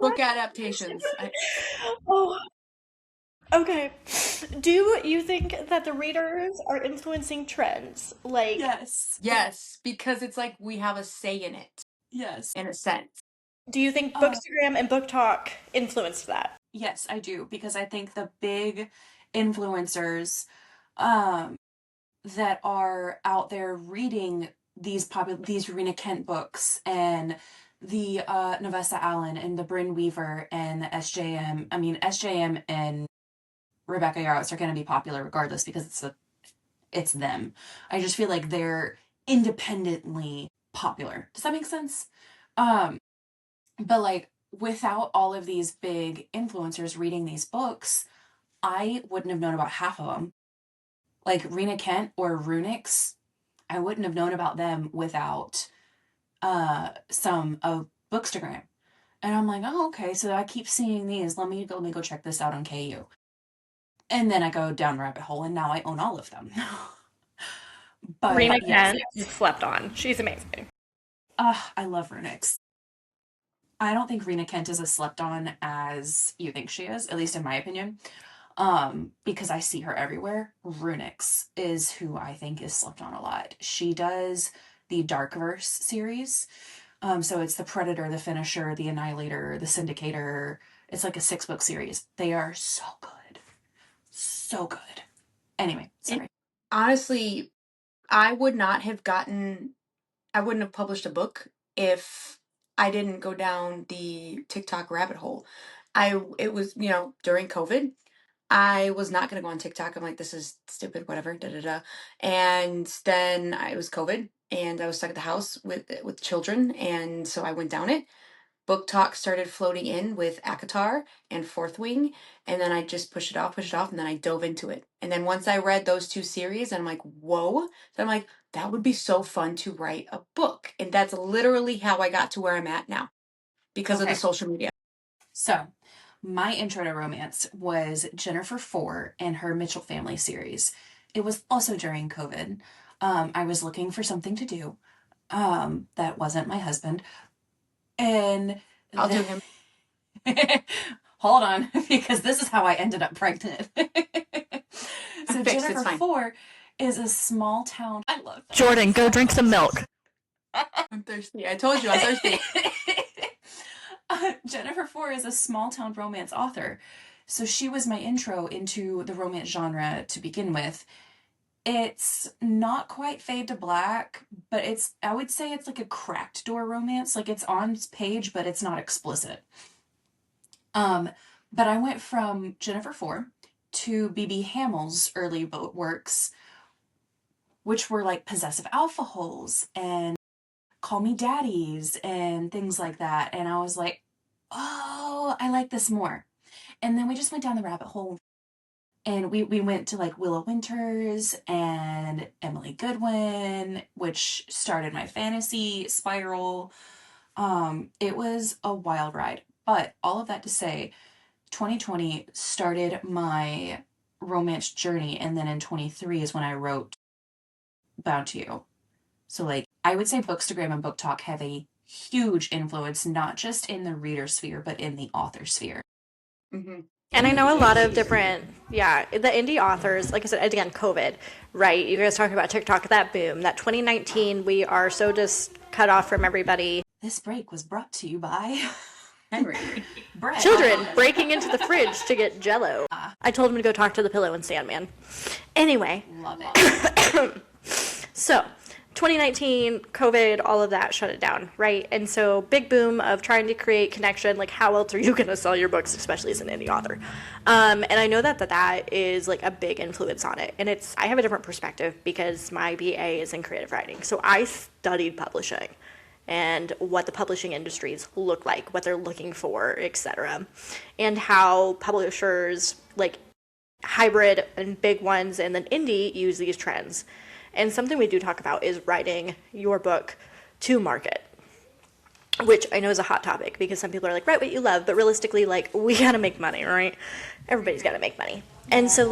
Book adaptations. Oh, okay. Do you think that the readers are influencing trends? Like, Yes. Yes, because it's like we have a say in it, Yes. in a sense. do you think Uh, Bookstagram and BookTok influenced that? yes, I do, because I think the big influencers um that are out there reading these Rena Kent books and the Navessa Allen and the Bryn Weaver and the SJM. I mean, SJM and Rebecca Yarros are going to be popular regardless because it's them. I just feel like they're independently popular. Does that make sense? Um, but like without all of these big influencers reading these books, I wouldn't have known about half of them. Like Rena Kent or Runix, I wouldn't have known about them without some of Bookstagram. And I'm like, oh, okay, so I keep seeing these. Let me go check this out on KU. And then I go down the rabbit hole and now I own all of them. Rena But yes, Kent is slept on. She's amazing. I love Runix. I don't think Rena Kent is as slept on as you think she is, at least in my opinion. Because I see her everywhere. Runix is who I think is slept on a lot. She does the Darkverse series. So it's the Predator, the Finisher, the Annihilator, the Syndicator. It's like a 6-book series. They are so good. So good. Anyway, And sorry. honestly, I would not have gotten, I wouldn't have published a book if I didn't go down the TikTok rabbit hole. It was, during COVID. I was not going to go on TikTok. I'm like, this is stupid, whatever, da da da. And then it was COVID, and I was stuck at the house with children, and so I went down it. Book Talk started floating in with Akatar and Fourth Wing, and then I just pushed it off, and then I dove into it. And then once I read those two series, and I'm like, whoa. Then I'm like, that would be so fun to write a book. And that's literally how I got to where I'm at now because of the Okay. social media. So, my intro to romance was Jennifer Four and her Mitchell Family series. It was also during COVID. I was looking for something to do. That wasn't my husband. And I'll do the... him. Hold on, because this is how I ended up pregnant. I'm So fixed. It's Jennifer fine. Four is a small town. I love that. Jordan, go drink some milk. I'm thirsty. I told you I'm thirsty. Jennifer Four is a small town romance author. So she was my intro into the romance genre to begin with. It's not quite fade to black, but I would say it's like a cracked door romance. Like it's on page, but it's not explicit. Um, but I went from Jennifer Four to B.B. Hamill's early works, which were like Possessive Alpha Holes and Call Me Daddies and things like that. And I was like, oh, I like this more. And then we just went down the rabbit hole and we went to like Willow Winters and Emily Goodwin, which started my fantasy spiral. It was a wild ride. But all of that to say, 2020 started my romance journey, and then in 23 is when I wrote Bound to You. So like I would say Bookstagram and BookTok have a huge influence, not just in the reader sphere, but in the author sphere. Mm-hmm. And I know a lot of different, the indie authors, like I said, again, COVID, right? You guys talking about TikTok, that boom, that 2019, we are so just cut off from everybody. This break was brought to you by Henry. Brett. Children breaking into the fridge to get Jello. I told him to go talk to the pillow and Sandman. Anyway, Love it. so 2019, COVID, all of that shut it down, right? And so big boom of trying to create connection. Like, how else are you going to sell your books, especially as an indie author? And I know that is like a big influence on it. And I have a different perspective because my BA is in creative writing. So I studied publishing and what the publishing industries look like, what they're looking for, etc. And how publishers, like hybrid and big ones and then indie, use these trends. And something we do talk about is writing your book to market, which I know is a hot topic because some people are like, write what you love, but realistically, like, we gotta make money, right? Everybody's gotta make money. And so, like,